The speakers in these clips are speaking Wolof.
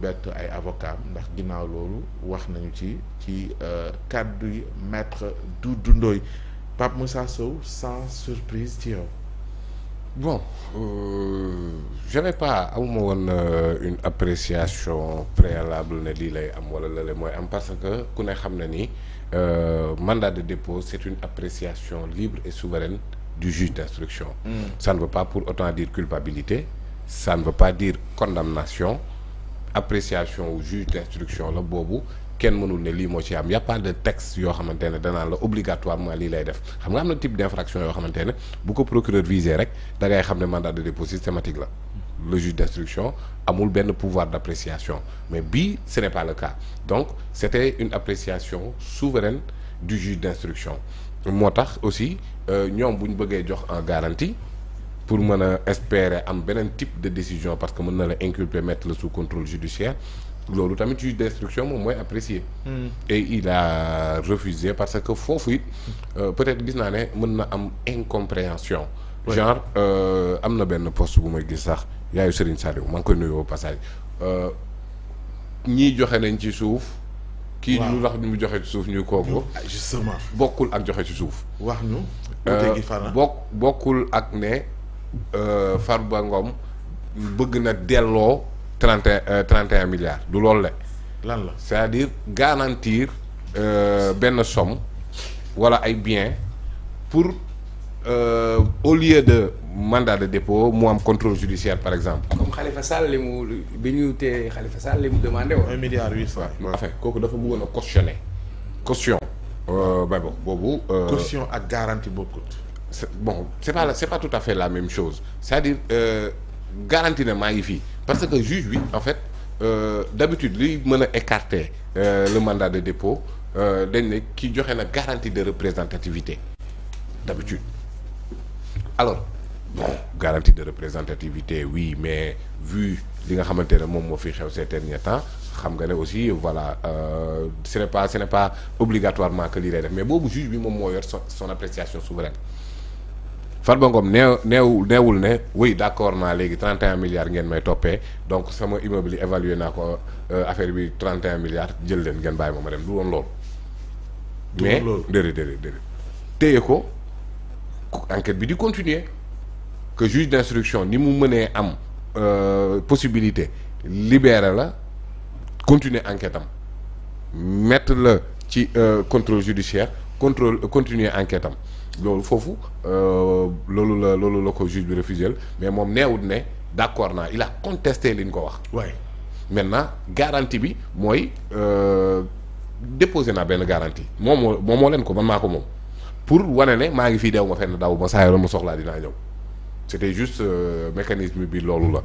bett ay avocat ndax ginnaaw loolu wax nañu ci kàddu yi maître Doudou Ndoye. Pape Moussa Sow sans surprise ci yow. Bon j'avais pas amuma woon une appréciation préalable ne lii lay am wala lële mooy am parce que ku ne xam na ni mandat de dépôt c'est une appréciation libre et souveraine du juge d'instruction. Ça ne veut pas pour autant dire culpabilité, ça ne veut pas dire condamnation. Appréciation au juge d'instruction la boobu kenn mënul ne lii moo ci am y a pas de texte yoo xamante ne danaan la obligatoirement lii lay def xam nga am na type d'infraction yoo xamante ne bu ko procureur visé rek da ngay xam ne mandat de dépôt systématique la le juge d'instruction amul benn pouvoir d'appréciation mais bii ce n'est pas le cas donc c'était une appréciation souveraine du juge d'instruction moo tax aussi ñoom bu ñu bëggee jox en garantie pour mën a espérer am beneen type de décision parce que mën na la inculper mettre le sous contrôle judiciaire loolu tamit juge d'instruction moom mooy apprécier. Et il a refusé parce que foofu it peut-être gis naa ne mën na am incompréhension. Genre am na benn poste bu may gis sax yaayu Serigne Saliou maa ngi koy nuyu au passage ñii joxe nañ ci suuf. kii lu tax ñu joxe ci suuf ñu kooku. justement bokkul ak joxe ci suuf. wax ñu. bokkul ak ne. Farba Ngom bëgg na delloo 31 milliards du loolu la. lan la c'est-à-dire garantir benn somme wala ay biens pour au lieu de mandat de dépôt mu am contrôle judiciaire par exemple. comme Khalifa Sall li mu bi ñu tee Khalifa Sall li mu demandé woon. 1 milliard 800. en fait kooku dafa bëggoon a cautionner. caution. ba boobu. caution ak garantie bokkut. C'est pas tout à fait la même chose c'est-à-dire garantie na maa ngi fii parce que juge bi en fait d'habitude liy mën a écarter le mandat de dépôt dañ ne ki joxe na garantie de représentativité d'habitude alors bon garantie de représentativité oui mais vu li nga xamante ne moom moo fi xew ces derniers temps xam nga ne aussi voilà ce n'est pas obligatoirement que lii lay def mais boobu juge bi moom moo yor son appréciation souveraine. Farba Ngom neewul ne oui d'accord naa léegi 31 milliards ngeen may toppee donc sama immeuble yi évalué naa ko affaire bi 31 milliards jël leen ngeen bàyyi ma dem du woon loolu. mais déedéet téye ko enquête bi di continuer que juge d'instruction ni mu mënee am possibilité libérer la continuer enquête am mettre la ci contrôle judiciaire continuer enquête am. loolu foofu loolu la ko juge bi refusé mais moom neewut ne d'accord naa il a contesté li ñu ko wax. waay maintenant garantie bi mooy déposé naa benn garantie moom moo leen ko man maa ko moom pour wane ne maa ngi fii dew ma fenn daw ma saa yoroon ma soxlaa dinaa ñëw c'était juste mécanisme bi loolu la.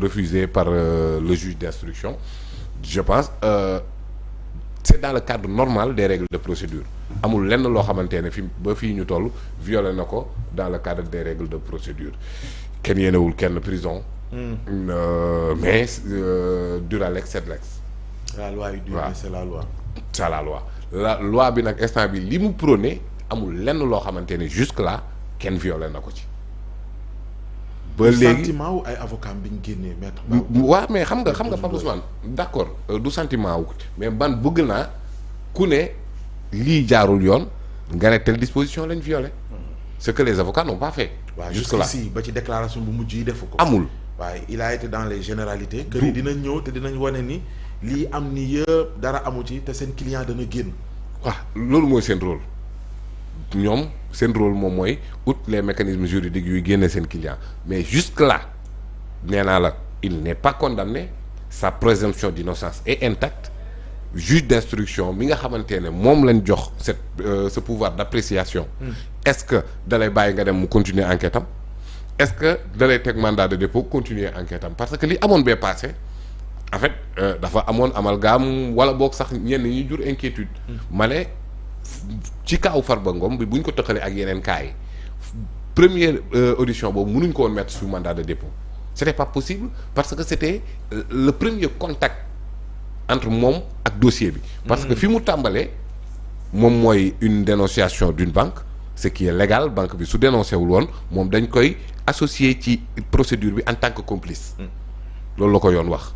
refusé par le juge d'instruction je pense. C'est dans le cadre normal des règles de procédure amul lenn loo xamante ne fi ba fii ñu toll violé na ko dans le cadre des règles de procédure kenn yéenewul kenn prison. Mais dura lex sed lex. la loi yi dure c'est la loi. c'est la loi bi nag instant bi li mu prôné amul lenn loo xamante ne jusque là kenn violé na ko ci. ba léegi sentiment wu ay avocat bi ñu génnee maître. waaw mais xam nga Pape Ousmane d'accord du sentiment wu mais ban bëgg naa ku ne lii jaarul yoon nga ne telle disposition lañ violé ce que les avocats n'ont pas fait. jusque là si ba ci déclaration bu mujj yi defu ko. amul waaye il a été dans les généralités. que ni dinañ ñëw te dinañ wane ni lii am ni yëpp dara amu ci te seen client dana génn. waaw loolu mooy seen rôle ñoom seen rôle moom mooy ut les mécanismes juridiques yuy génne seen client mais jusque là nee naa la il n'est pas condamné sa présomption d'innocence est intacte juge d'instruction mi nga xamante ne moom lañ jox ce pouvoir d'appréciation. Est-ce que dalay bàyyi nga dem mu continuer enquête am est-ce que dalay teg mandat de dépôt continuer enquête am parce que li amoon bee passé en fait dafa amoon amalgame wala boog sax ñenn ñi jur inquiétude. ma ne ci kaaw Farba Ngom bi bu ñu ko tëkkalee ak yeneen cas yi première audition boobu mënuñ ko woon mettre sous mandat de dépôt c'était pas possible parce que c'était le premier contact entre moom ak dossier bi. parce que fi mu tàmbalee moom mooy une dénonciation d'une banque ce qui est légal banque bi su dénoncé wul woon moom dañ koy associé ci procédure bi en tant que complice. loolu la ko yoon wax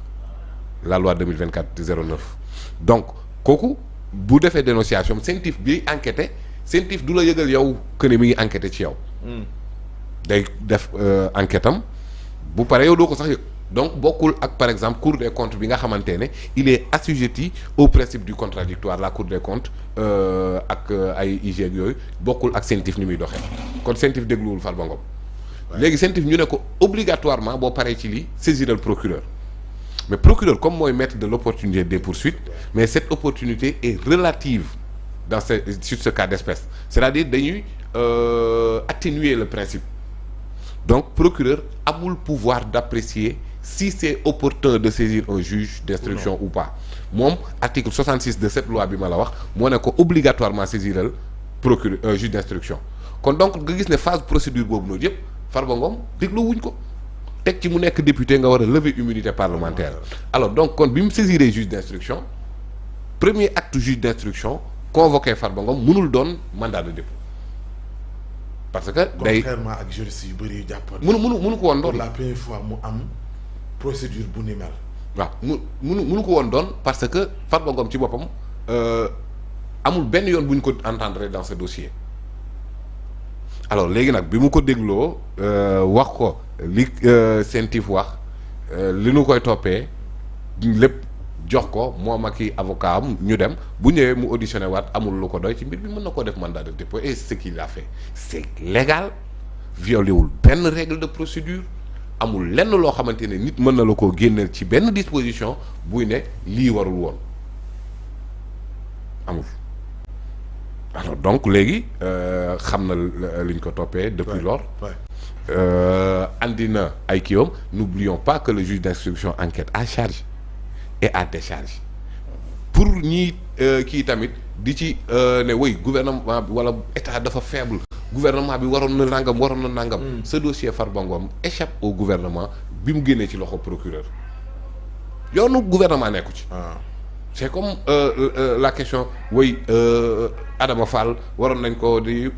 la loi 2024-09 donc kooku bu defee dénonciation CENTIF bi enquêté CENTIF du la yëgal yow que ne mi ngi enquêté ci yow. day def enquête am bu paree yow doo ko sax yëg donc bokkul ak par exemple Cour des comptes bi nga xamante ne il est assujetti au principe du contradictoire la Cour des comptes ak ay IG yooyu bokkul ak CENTIF ni muy doxee kon CENTIF dégluwul Farba Ngom. léegi CENTIF ñu ne ko obligatoirement boo paree ci lii saisiral procureur mais procureur comme mooy maître de l'opportunité des poursuites mais cette opportunité est relative sur ce cas d'espèce c'est-à-dire dañuy atténuer le principe donc procureur amul pouvoir d'apprécier si c'est opportun de saisir un juge d'instruction ou pas moom article 66 de cette loi bi ma la wax moo ne ko obligatoirement saisiral procureur juge d'instruction kon donc nga gis ne phase procédure boobu noonu yëpp Farba Ngom déglu wuñ ko teg ci mu nekk député nga war a lever immunité parlementaire alors donc kon bi mu saisiré juge d'instruction premier acte juge d'instruction convoqué Farba Ngom mënul doon mandat de dépôt parce que day contrairement ak juristes yu bëri yu jàppoon mënu ko woon doon pour la première fois mu am procédure bu ni mel waaw mënu ko woon doon parce que Farba Ngom ci boppam amul benn yoon bu ñu ko entendre dans ce dossier alors léegi nag bi mu ko dégloo wax ko li CENTIF wax li nu koy toppee lépp jox ko moom ak i avocat am ñu dem bu ñëwee mu auditionné waat amul lu ko doy ci mbir bi mën na koo def mandat de dépôt et ce qu'il a fait c'est légal violé wul benn règle de procédure amul lenn loo xamante ne nit mën na la koo génneel ci benn disposition buy ne lii warul woon amul alors donc léegi xam na li ñu ko toppee depuis lors andi na ay kiiwam n'oublions pas que le juge d'instruction enquête à charge et à décharge pour ñi kii tamit di ci ne oui gouvernement bi wala état dafa faible gouvernement bi waroon na nangam ce dossier Farba Ngom échappe au gouvernement bi mu génnee ci loxo procureur yoonu gouvernement nekku ci c'est comme la question oui Adama Fall waroon nañ ko di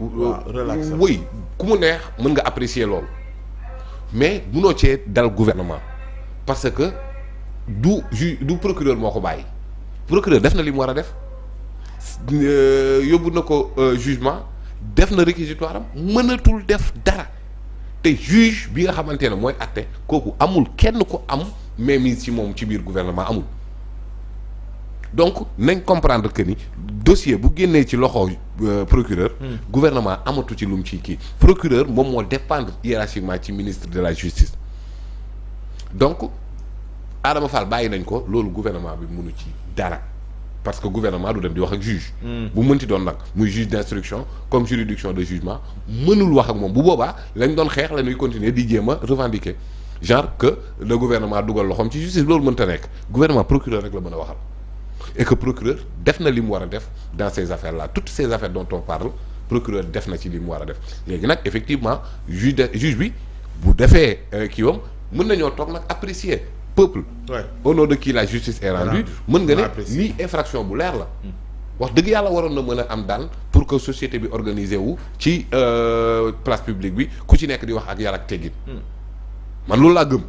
oui ku mu neex mën nga apprécier loolu mais munoo cee dal gouvernement parce que du procureur moo ko bàyyi procureur def na li mu war a def yóbbu na ko jugement def na réquisitoire am mënatul def dara te juge bi nga xamante ne mooy àtte kooku amul kenn ko am mainmise ci moom ci biir gouvernement amul donc nañ comprendre que ni dossier bu génnee ci loxo procureur gouvernement amatu ci lu mu ciy kii procureur moom moo dépendre hiérarchiquement ci ministre de la justice donc Adama Fall bàyyi nañ ko loolu gouvernement bi mënu ci dara parce que gouvernement du dem di wax ak juge bu mënti doon nag muy juge d'instruction comme juridiction de jugement mënul wax ak moom bu boobaa lañ doon xeex la ñuy continuer di jéem a revendiquer genre que le gouvernement dugal loxoom ci justice loolu mënta nekk gouvernement procureur rek la mën a waxal et que procureur def na li mu war a def dans ces affaires là toutes ces affaires dont on parle procureur def na ci li mu war a def léegi nag effectivement juge bi bu defee kiiwam mën nañoo toog nag apprécier peuple au nom de qui la justice est rendue mën nga ne lii infraction bu leer la wax dëgg yàlla waroon na mën a am daan pour que société bi organisé wu ci place publique bi ku ci nekk di wax ak yar ak teggin man loolu laa gëm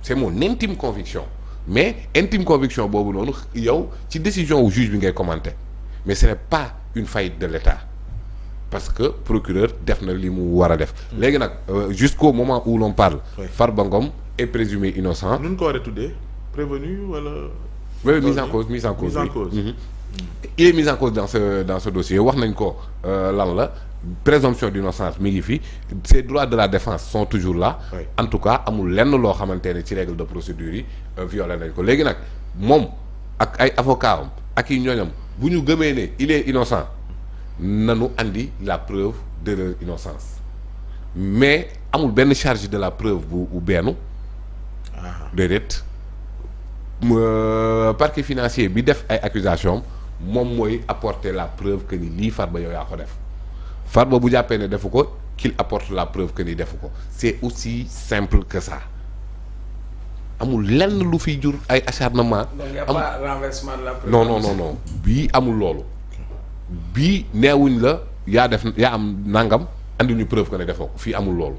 c'est mon intime conviction mais intime conviction boobu noonu yow ci décision wu juge bi ngay commenter mais ce n'est pas une faillite de l'État parce que procureur def na li mu war a def léegi nag jusqu'au moment où l'on parle Farba Ngom est présumé innocent. nu ñu ko war a tuddee prévenu wala. oui mise en cause il est mis en cause dans ce dossier wax nañ ko lan la présomption d'innocence mi ngi fi ces droits de la défense sont toujours là. En tout cas amul lenn loo xamante ne ci règle de procédure yi violé nañ ko léegi nag moom ak ay avocats am ak i ñooñam bu ñu gëmee ne il est innocent nanu andi la preuve de leur innocence mais amul benn charge de la preuve bu bennu déedéet parquet financier bi def ay accusations moom mooy apporter la preuve que ni lii Farba yow yaa ko def Farba bu jàppee ne defu ko qu'il apporte la preuve que ni defu ko c'est aussi simple que ça amul lenn lu fiy jur ay acharnement. donc y a pas renversement de la preuve. non bii amul loolu bii neewuñ la yaa am nangam andi ñu preuve que ne defoo ko fii amul loolu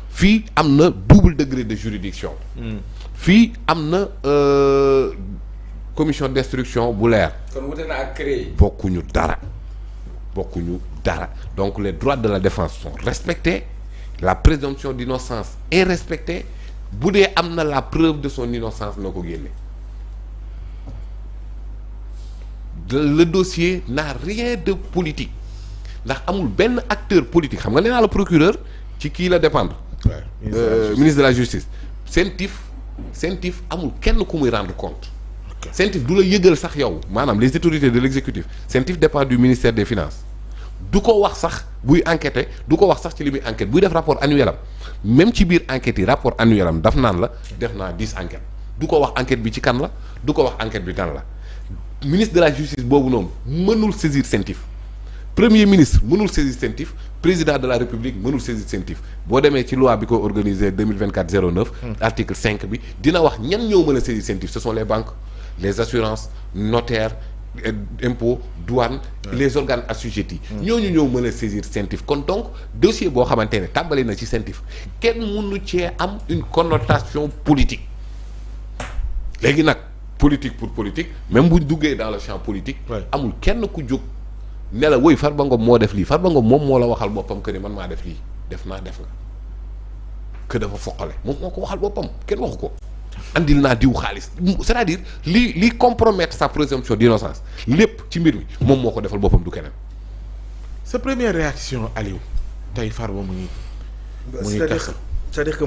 fii am na double degré de juridiction. fii am na commission d'instruction bu leer. kon wute na ak créé. bokkuñu dara donc les droits de la défense sont respectés la présomption d'innocence est respectée bu dee am na la preuve de son innocence na ko génne. Le dossier n'a rien de politique ndax amul benn acteur politique xam nga nee naa la procureur ci kii la dépendre. Ministre de la justice CENTIF amul kenn ku muy rendre compte. CENTIF du la yëgal sax yow maanaam les autorités de l'exécutif CENTIF dépend du ministère des finances du ko wax sax buy enquêter du ko wax sax ci li muy enquête buy def rapport annuel am même ci biir enquête yi rapport annuel am daf naan la def naa 10 enquêtes du ko wax enquête bi ci kan la du ko wax enquête bi kan la ministre de la justice boobu noonu mënul saisir CENTIF premier ministre mënul saisir CENTIF président de la république mënul saisir CENTIF boo demee ci loi bi ko organisé 2024-09 article 5 bi dina wax ñan ñoo mën a saisir CENTIF ce sont les banques les assurances notaires impôts douane les organes assujettis ñooñu ñoo mën a saisir CENTIF kon donc dossier boo xamante ne tàmbali na ci CENTIF kenn mënu cee am une connotation politique léegi nag politique pour politique même buñ duggee dans le champ politique amul kenn ku jóg ne la woy Farba Ngom moo def lii Farba Ngom moom moo la waxal boppam que ni man maa def lii def nga que dafa foqale moom moo ko waxal boppam kenn waxu ko andil naa diw xaalis c'est-à-dire li compromettre sa présomption d'innocence lépp ci mbir mi moom moo ko defal boppam du keneen. sa première réaction Aliou tey Farba mu ngi. c'est-à-dire que